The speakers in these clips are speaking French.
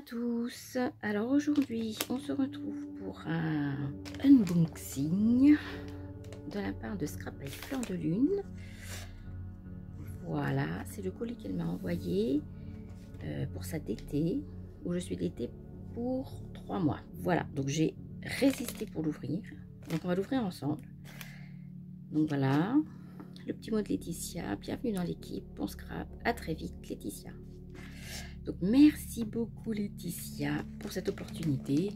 tous, alors aujourd'hui on se retrouve pour un unboxing de la part de Scrap by Fleur de Lune. Voilà, c'est le colis qu'elle m'a envoyé pour sa d'été, où je suis d'été pour 3 mois. Voilà, donc j'ai résisté pour l'ouvrir, donc on va l'ouvrir ensemble. Donc voilà, le petit mot de Laetitia, bienvenue dans l'équipe, bon scrap, à très vite Laetitia. Donc merci beaucoup Laetitia pour cette opportunité.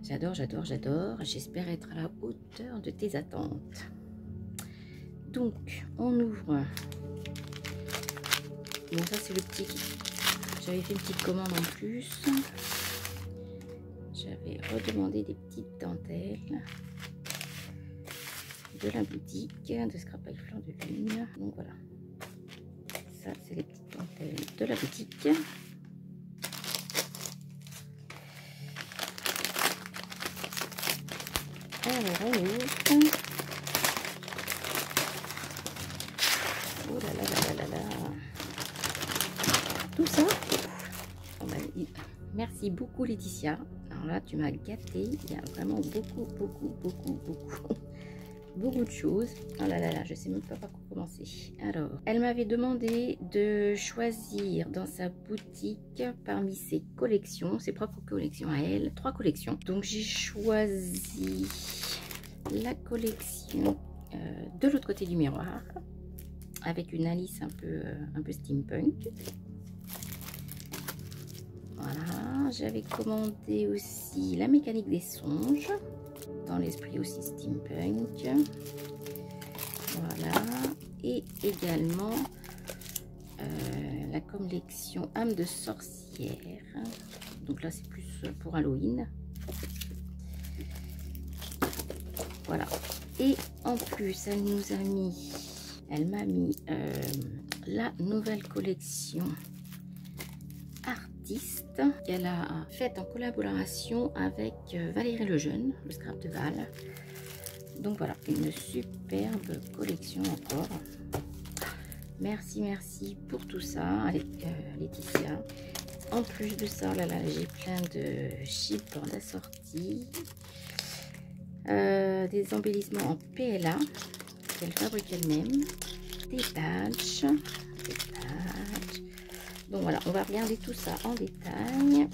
J'adore, j'adore, j'adore. J'espère être à la hauteur de tes attentes. Donc on ouvre. Bon, ça c'est le petit. J'avais fait une petite commande en plus. J'avais redemandé des petites dentelles de la boutique de Scrap by Fleur de Lune. Donc voilà. Ça c'est les petites dentelles de la boutique. Alors on ouvre. Oh là là là là là là. Tout ça. Oh bah, merci beaucoup Laetitia. Alors là tu m'as gâté. Il y a vraiment beaucoup de choses. Oh là là là, je sais même pas par quoi commencer. Alors, elle m'avait demandé de choisir dans sa boutique parmi ses collections, ses propres collections à elle, 3 collections. Donc j'ai choisi la collection de l'autre côté du miroir avec une Alice un peu steampunk. Voilà, j'avais commandé aussi la mécanique des songes dans l'esprit aussi steampunk. Voilà, et également la collection âme de sorcière. Donc là c'est plus pour Halloween. Voilà, et en plus elle m'a mis la nouvelle collection artiste qu'elle a faite en collaboration avec Valérie Lejeune, le scrap de Val. Donc voilà, une superbe collection encore. Merci pour tout ça avec Laetitia. En plus de ça, là j'ai plein de chipboards assortis, des embellissements en PLA qu'elle fabrique elle-même, des badges. Donc voilà, on va regarder tout ça en détail.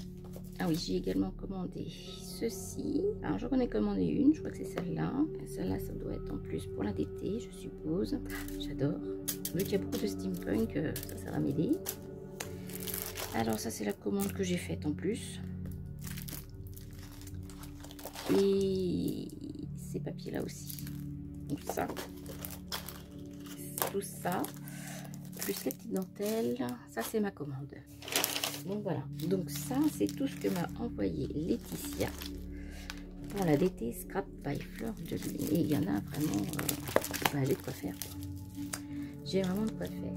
Ah oui, j'ai également commandé ceci. Alors j'en ai commandé une, je crois que c'est celle-là. Celle-là, ça doit être en plus pour la d'été, je suppose. J'adore. Vu qu'il y a beaucoup de steampunk, ça va m'aider. Alors ça, c'est la commande que j'ai faite en plus. Et ces papiers-là aussi. Donc ça, tout ça, plus les petites dentelles, ça c'est ma commande. Donc voilà, donc ça c'est tout ce que m'a envoyé Laetitia pour la d'été Scrap by Fleur de Lune. Et il y en a vraiment, j'ai de quoi faire. J'ai vraiment de quoi faire.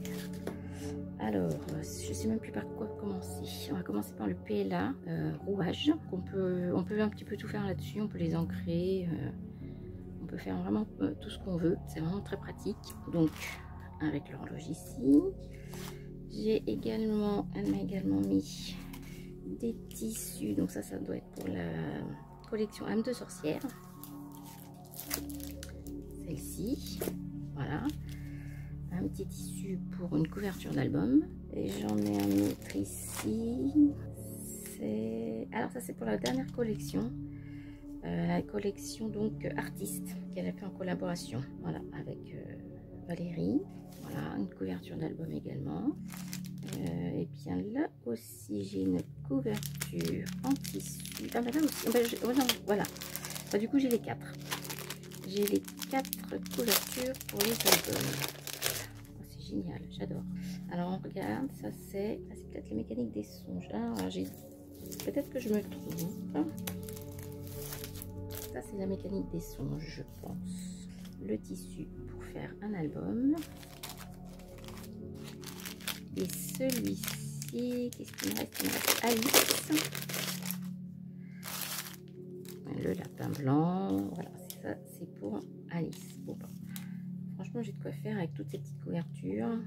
Alors, je sais même plus par quoi commencer. On va commencer par le PLA rouage. On peut un petit peu tout faire là-dessus. On peut les ancrer. On peut faire vraiment tout ce qu'on veut. C'est vraiment très pratique. Donc, avec l'horloge ici. Elle m'a également mis des tissus. Donc ça doit être pour la collection âme de sorcière. Celle-ci. Voilà. Un petit tissu pour une couverture d'album. Et j'en ai un autre ici. Alors ça c'est pour la dernière collection. La collection donc artiste qu'elle a fait en collaboration. Voilà, avec Valérie. Voilà, une couverture d'album également. Et bien là aussi j'ai une couverture en tissu. Ah ben là aussi, voilà. Bah, du coup j'ai les 4. J'ai les 4 couvertures pour les albums. Oh, c'est génial, j'adore. Alors on regarde, ça c'est peut-être la mécanique des songes. Alors peut-être que je me trompe. Ça c'est la mécanique des songes, je pense. Le tissu pour faire un album. Et celui-ci, qu'est-ce qu'il me reste? Il me reste Alice. Le lapin blanc. Voilà, ça c'est pour Alice. Bon, bah, franchement, j'ai de quoi faire avec toutes ces petites couvertures.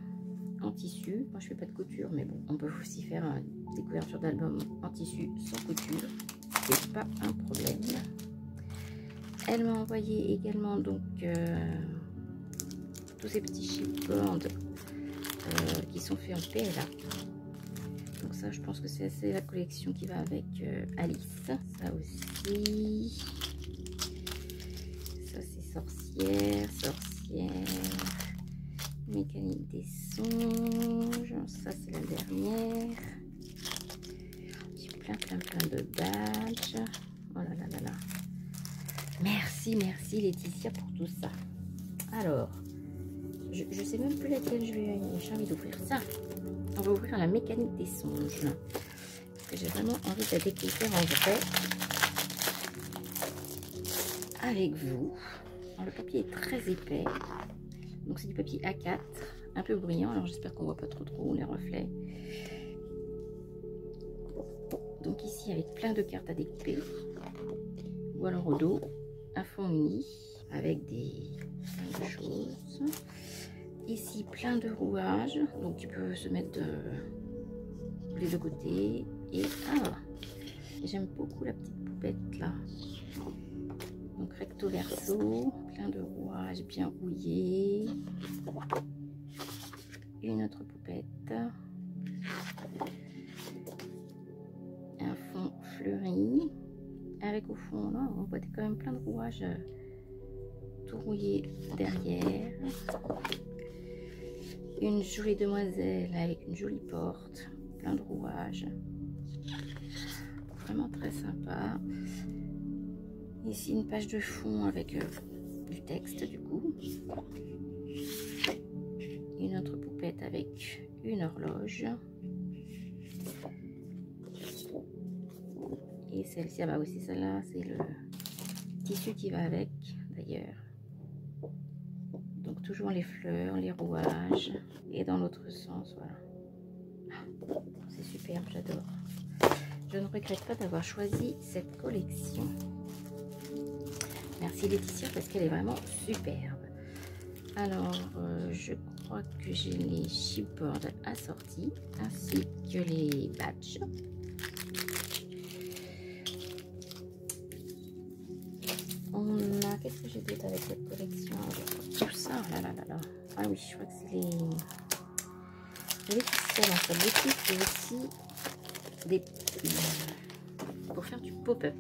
en tissu. Moi je fais pas de couture, mais bon, on peut aussi faire des couvertures d'albums en tissu sans couture, c'est pas un problème. Elle m'a envoyé également donc tous ces petits chipboards qui sont faits en PLA. Donc ça, je pense que c'est la collection qui va avec Alice. Ça aussi. Ça c'est sorcière, mécanique des songes. Ça c'est la dernière. J'ai plein de badges. Oh là là là là. Merci Laetitia pour tout ça. Alors, je sais même plus laquelle j'ai envie d'ouvrir. Ça, on va ouvrir la mécanique des songes. Parce que j'ai vraiment envie de la découvrir en vrai avec vous. Alors, le papier est très épais. Donc c'est du papier A4, un peu brillant. Alors j'espère qu'on voit pas trop les reflets. Donc ici avec plein de cartes à découper. Ou alors au dos, un fond uni avec plein de choses. Ici plein de rouages, donc tu peux se mettre des deux côtés. Et j'aime beaucoup la petite poupette là. Donc recto verso, plein de rouages bien rouillés. Une autre poupette. Un fond fleuri. Avec au fond là, on voit quand même plein de rouages tout rouillés derrière. Une jolie demoiselle avec une jolie porte, plein de rouages. Vraiment très sympa. Ici une page de fond avec du texte du coup. Une autre poupette avec une horloge. Et celle-ci, bah aussi celle-là, c'est le tissu qui va avec d'ailleurs. Donc toujours les fleurs, les rouages. Et dans l'autre sens, voilà. C'est superbe, j'adore. Je ne regrette pas d'avoir choisi cette collection. Merci Laetitia parce qu'elle est vraiment superbe. Alors, je crois que j'ai les chipboards assortis ainsi que les badges. On a, qu'est-ce que j'ai d'autre avec cette collection? Tout ça, là là là là. Ah oui, je crois que c'est les Laetitia dans sa boutique, et aussi des pour faire du pop-up.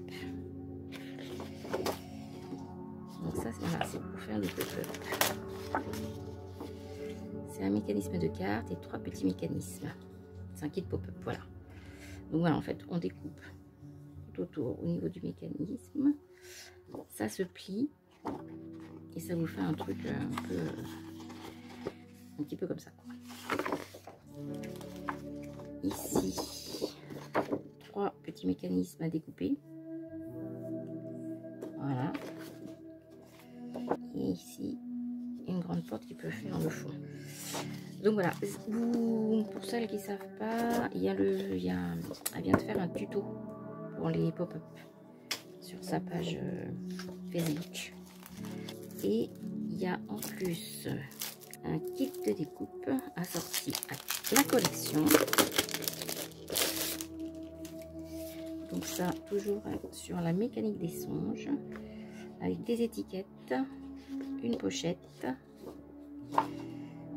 Donc ça, voilà, c'est pour faire du pop-up. C'est un mécanisme de cartes et 3 petits mécanismes. C'est un kit pop-up, voilà. Donc voilà, en fait, on découpe tout autour au niveau du mécanisme. Ça se plie et ça vous fait un truc un petit peu comme ça, quoi. Ici, 3 petits mécanismes à découper. Voilà. Et ici, une grande porte qui peut faire le fond. Donc voilà, pour celles qui ne savent pas, elle vient de faire un tuto pour les pop-up sur sa page Facebook. Et il y a en plus un kit de découpe assorti à la collection. Donc ça, toujours sur la mécanique des songes, avec des étiquettes, une pochette,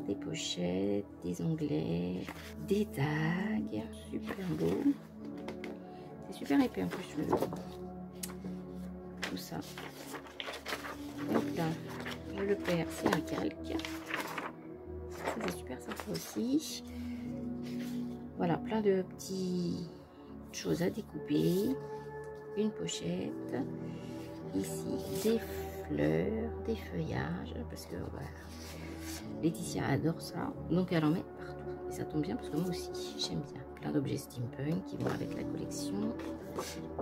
des pochettes, des onglets, des tags, super beau. C'est super épais en plus, tout ça. Donc là, je le perds, c'est un calque. Ça c'est super sympa aussi. Voilà, plein de petites choses à découper. Une pochette. Ici, des fleurs, des feuillages, parce que voilà, Laetitia adore ça, donc elle en met partout. Et ça tombe bien parce que moi aussi, j'aime bien. Plein d'objets steampunk qui vont avec la collection.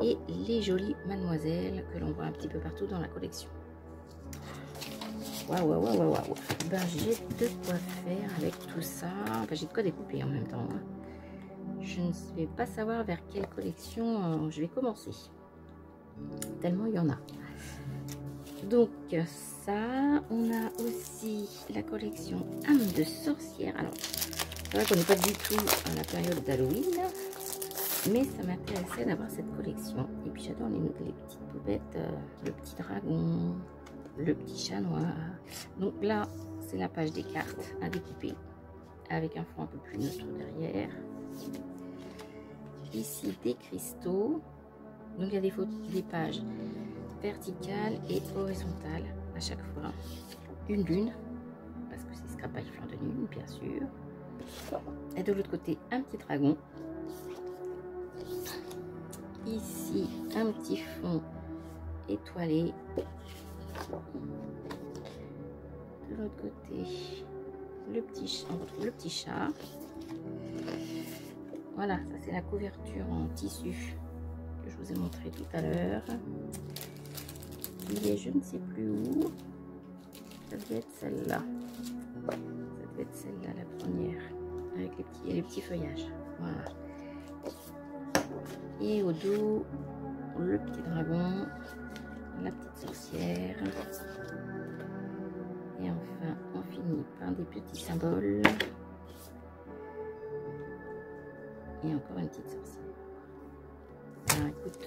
Et les jolies mademoiselles que l'on voit un petit peu partout dans la collection. Waouh, waouh, waouh, waouh. Ben, j'ai de quoi faire avec tout ça. Ben, j'ai de quoi découper en même temps. Hein. Je ne vais pas savoir vers quelle collection je vais commencer. Tellement il y en a. Donc ça, on a aussi la collection âme de sorcière. Alors, C'est vrai qu'on n'est pas du tout à la période d'Halloween, mais ça m'intéressait d'avoir cette collection. Et puis j'adore les petites popettes, le petit dragon, le petit chat noir. Donc là, c'est la page des cartes à découper avec un fond un peu plus neutre derrière. Ici, des cristaux. Donc il y a des pages verticales et horizontales à chaque fois. Une lune, parce que c'est Scrap by Fleur de Lune, bien sûr. Et de l'autre côté, un petit dragon. Ici, un petit fond étoilé. De l'autre côté, on retrouve le petit chat. Voilà, ça c'est la couverture en tissu que je vous ai montré tout à l'heure. Il est, je ne sais plus où. Ça devait être celle-là. Ça devait être celle-là, la première. Avec les petits feuillages. Voilà. Et au dos, le petit dragon, la petite sorcière. Et enfin, on finit par des petits symboles. Et encore une petite sorcière. Alors écoute,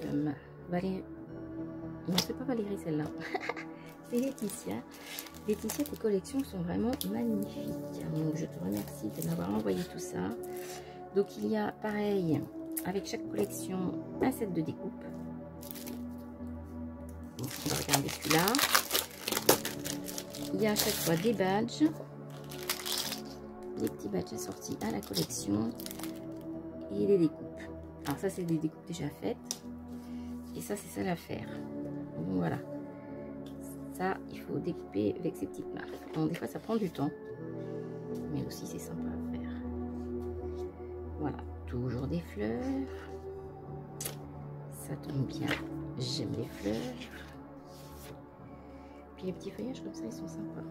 Valérie... Non, c'est pas Valérie celle-là. C'est Laetitia. Laetitia, tes collections sont vraiment magnifiques. Donc je te remercie de m'avoir envoyé tout ça. Donc il y a pareil, avec chaque collection, un set de découpe. Bon, on va regarder celui-là. Il y a à chaque fois des badges. Des petits badges assortis à la collection. Et les découpes. Alors ça, c'est des découpes déjà faites. Et ça, c'est ça à faire. Donc voilà. Ça, il faut découper avec ces petites marques. Donc des fois, ça prend du temps. Mais aussi, c'est sympa à faire. Voilà. Toujours des fleurs. Ça tombe bien. J'aime les fleurs. Puis les petits feuillages comme ça, ils sont sympas.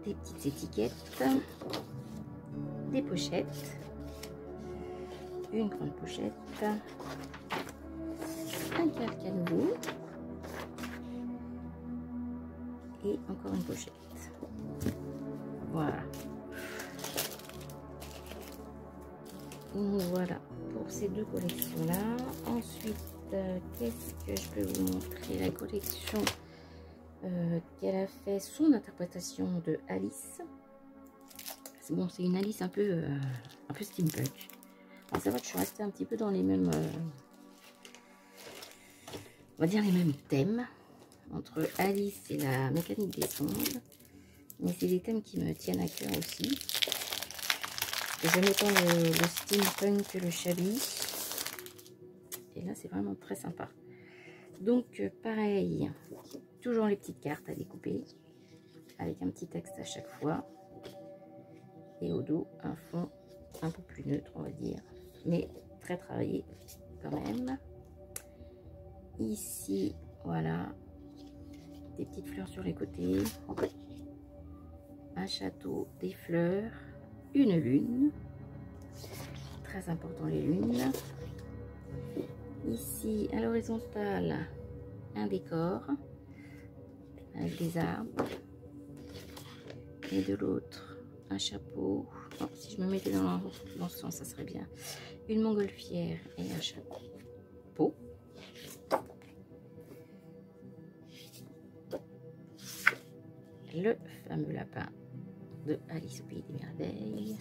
Des petites étiquettes. Des pochettes. Une grande pochette. Un calque à nouveau. Et encore une pochette. Voilà. Voilà pour ces deux collections là. Ensuite, qu'est-ce que je peux vous montrer? La collection qu'elle a fait, son interprétation de Alice. C'est bon, c'est une Alice un peu steampunk. Alors c'est vrai que je suis restée un petit peu dans les mêmes, on va dire les mêmes thèmes entre Alice et la mécanique des sondes, mais c'est des thèmes qui me tiennent à cœur aussi. J'aime autant le steampunk que le shabby, et là c'est vraiment très sympa. Donc pareil, toujours les petites cartes à découper avec un petit texte à chaque fois, et au dos un fond un peu plus neutre, on va dire, mais très travaillé quand même. Ici, voilà, des petites fleurs sur les côtés, un château, des fleurs, une lune, très important les lunes. Ici, à l'horizontale, un décor avec des arbres, et de l'autre, un chapeau. Oh, si je me mettais dans ce sens, ça serait bien. Une montgolfière et un chapeau. Le fameux lapin de Alice au Pays des Merveilles.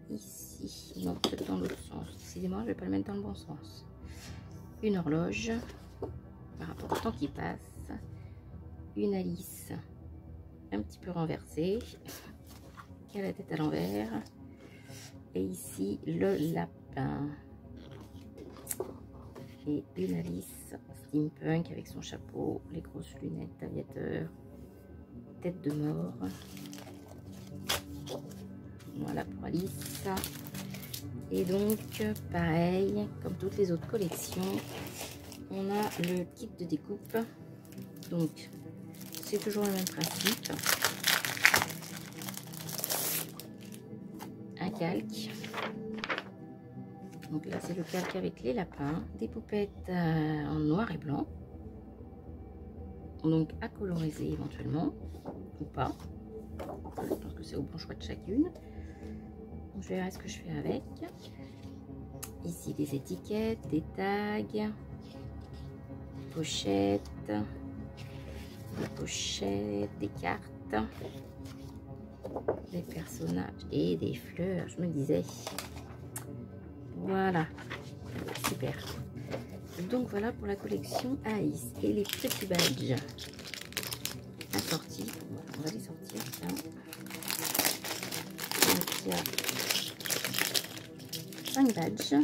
Ici, non, peut-être dans l'autre sens. Décidément, je ne vais pas le mettre dans le bon sens. Une horloge par rapport au temps qui passe. Une Alice un petit peu renversée, qui a la tête à l'envers. Et ici, le lapin. Et une Alice steampunk avec son chapeau, les grosses lunettes d'aviateur, tête de mort. Voilà pour Alice. Et donc, pareil, comme toutes les autres collections, on a le kit de découpe. Donc, c'est toujours le même principe. Un calque. Donc là, c'est le calque avec les lapins. Des poupettes en noir et blanc. donc à coloriser éventuellement ou pas. Je pense que c'est au bon choix de chacune. Donc, je verrai ce que je fais avec. Ici des étiquettes, des tags, pochettes, des cartes, des personnages et des fleurs. Je me disais, voilà, super. Donc voilà pour la collection Alice et les petits badges assortis. On va les sortir. Ça. Donc il y a 5 badges,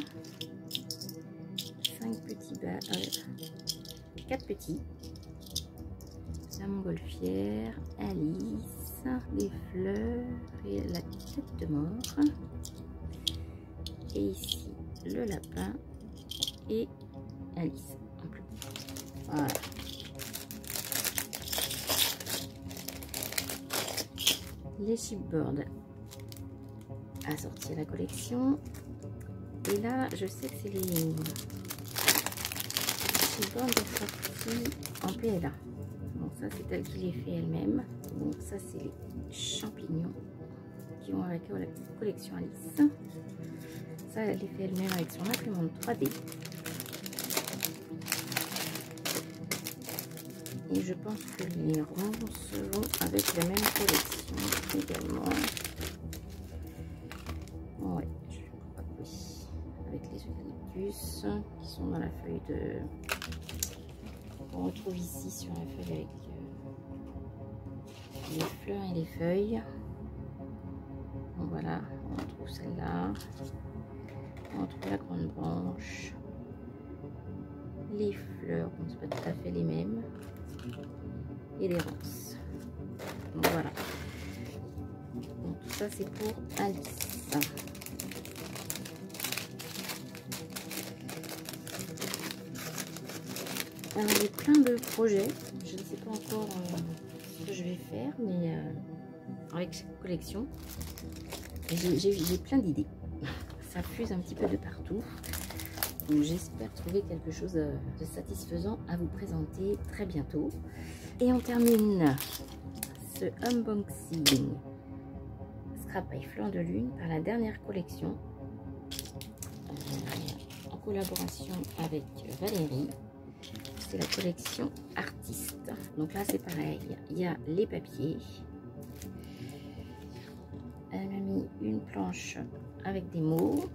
5 petits badges, 4 petits. La montgolfière, Alice, les fleurs et la tête de mort. Et ici le lapin et Alice en plus. Voilà. Les chipboards assortis à la collection. Et là, je sais que c'est les chipboards assortis en PLA. Bon, ça c'est elle qui les fait elle-même. Donc ça c'est les champignons qui vont avec la collection Alice. Ça elle les fait elle-même avec son imprimante 3D. Et je pense que les ronds seront avec la même collection également. Ouais, je crois que oui. Avec les eucalyptus qui sont dans la feuille de... qu'on retrouve ici sur la feuille avec les fleurs et les feuilles. Donc voilà, on retrouve celle-là. On retrouve la grande branche. Les fleurs, bon, c'est pas tout à fait les mêmes. Et les ronces. Donc voilà. Donc tout ça c'est pour Alice. Alors j'ai plein de projets. Je ne sais pas encore ce que je vais faire, mais avec cette collection, j'ai plein d'idées. Ça fuse un petit peu de partout. Donc j'espère trouver quelque chose de satisfaisant à vous présenter très bientôt. Et on termine ce unboxing Scrap by Fleur de Lune par la dernière collection en collaboration avec Valérie. C'est la collection Artiste. Donc là c'est pareil, il y a les papiers. Elle m'a mis une planche avec des mots.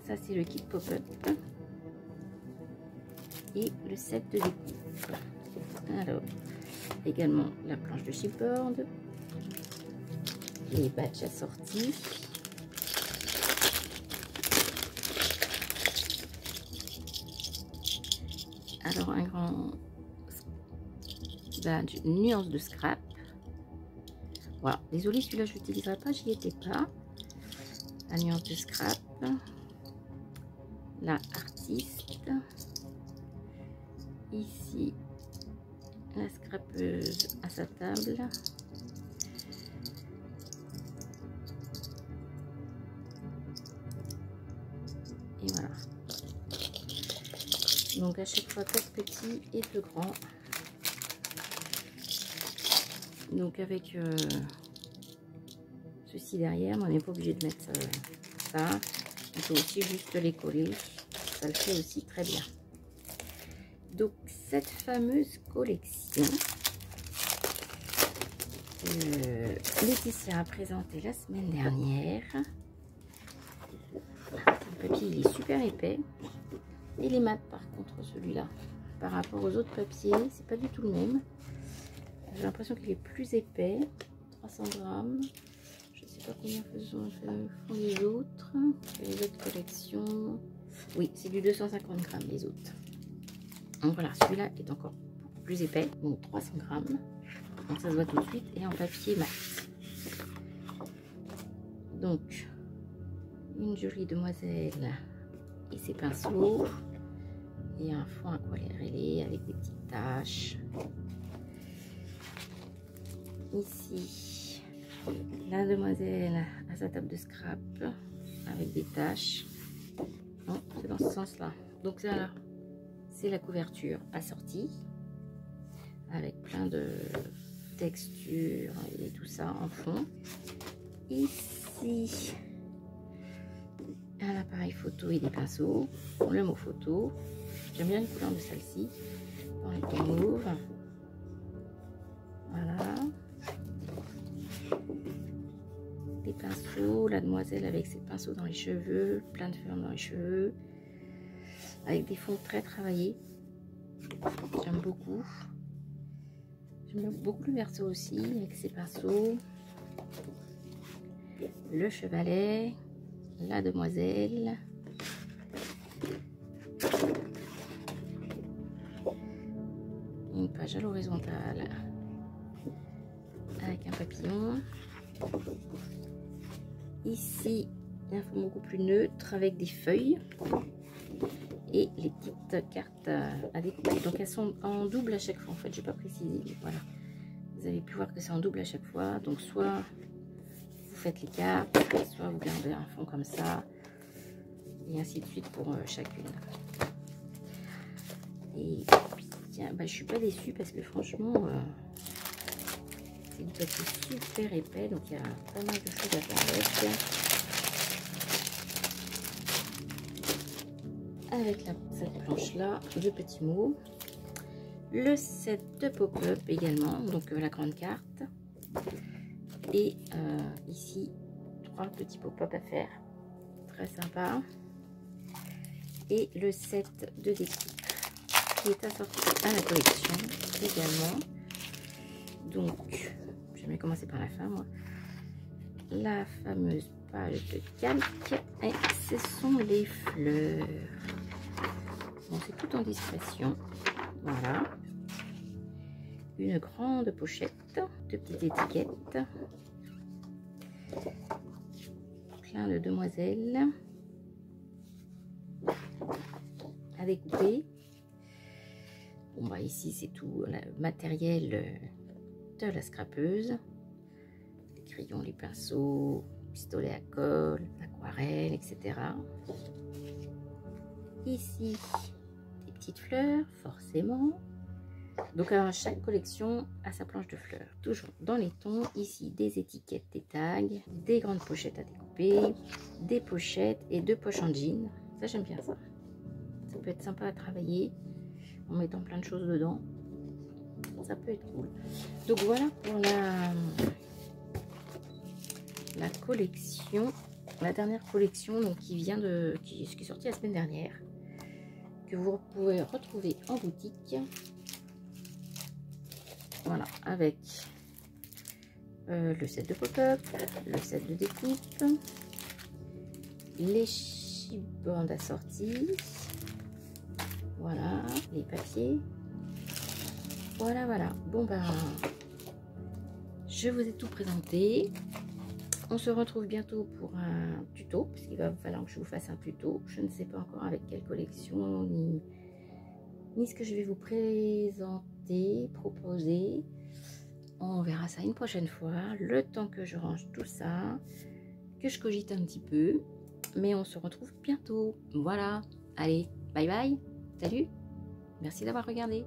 Ça c'est le kit pop-up et le set de découpe. Alors également la planche de chipboard, les badges assortis, alors un grand badge nuance de scrap. Voilà, désolé, celui-là je l'utiliserai pas, j'y étais pas. La nuance de scrap, la artiste, ici la scrapeuse à sa table, et voilà. Donc à chaque fois 4 petits et 2 grands. Donc avec ceci derrière, mais on n'est pas obligé de mettre ça. On peut aussi juste les coller, ça le fait aussi très bien. Donc cette fameuse collection, Laetitia a présenté la semaine dernière. Le papier il est super épais. Et les mat par contre celui-là, par rapport aux autres papiers, c'est pas du tout le même. J'ai l'impression qu'il est plus épais, 300 grammes. Je sais pas combien font les autres. Les autres collections. Oui, c'est du 250 grammes les autres. Donc voilà, celui-là est encore beaucoup plus épais, donc 300 grammes. Donc ça se voit tout de suite et en papier mat. Donc une jolie demoiselle et ses pinceaux et un fond aquarellé avec des petites taches. Ici la demoiselle à sa table de scrap avec des taches. Non, c'est dans ce sens là. Donc là c'est la couverture assortie. avec plein de textures et tout ça en fond. Ici, un appareil photo et des pinceaux. Le mot photo. J'aime bien les couleurs de celle-ci. Dans les tons mauves. Voilà. Des pinceaux. La demoiselle avec ses pinceaux dans les cheveux. Plein de formes dans les cheveux. Avec des fonds très travaillés. J'aime beaucoup. J'aime beaucoup le verso aussi, avec ses pinceaux. Le chevalet. La demoiselle. Une page à l'horizontale. Avec un papillon. Ici, un fond beaucoup plus neutre avec des feuilles. Et les petites cartes à découper. Donc elles sont en double à chaque fois. En fait, j'ai pas précisé. Voilà. Vous avez pu voir que c'est en double à chaque fois. Donc soit vous faites les cartes, soit vous gardez un fond comme ça. Et ainsi de suite pour chacune. Et tiens, bah, je suis pas déçue parce que franchement, c'est du papier super épais. Donc il y a pas mal de choses à faire avec. Avec cette planche là, deux petits mots, le set de pop-up également, donc la grande carte, et ici 3 petits pop-up à faire, très sympa, et le set de découpe qui est assorti à la collection également. Donc je vais commencer par la fin, moi. La fameuse page de calque, et ce sont les fleurs. Bon, c'est tout en discrétion. Voilà. Une grande pochette, de petites étiquettes. Plein de demoiselles. À découper. Bon, bah ici, c'est tout le matériel de la scrapeuse. Les crayons, les pinceaux, pistolet à colle, aquarelle, etc. Ici, des petites fleurs, forcément. Donc, chaque collection a sa planche de fleurs. Toujours dans les tons. Ici, des étiquettes, des tags, des grandes pochettes à découper, des pochettes et 2 poches en jean. Ça, j'aime bien ça. Ça peut être sympa à travailler en mettant plein de choses dedans. Ça peut être cool. Donc, voilà pour la collection. La dernière collection donc, qui est sortie la semaine dernière. Que vous pouvez retrouver en boutique. Voilà, avec le set de pop-up, le set de découpe, les chibandes assorties, voilà, les papiers. Voilà, voilà. Bon, ben, je vous ai tout présenté. On se retrouve bientôt pour un tuto, parce qu'il va falloir que je vous fasse un tuto. Je ne sais pas encore avec quelle collection, ni ce que je vais vous présenter, proposer. On verra ça une prochaine fois, le temps que je range tout ça, que je cogite un petit peu. Mais on se retrouve bientôt. Voilà, allez, bye bye, salut, merci d'avoir regardé.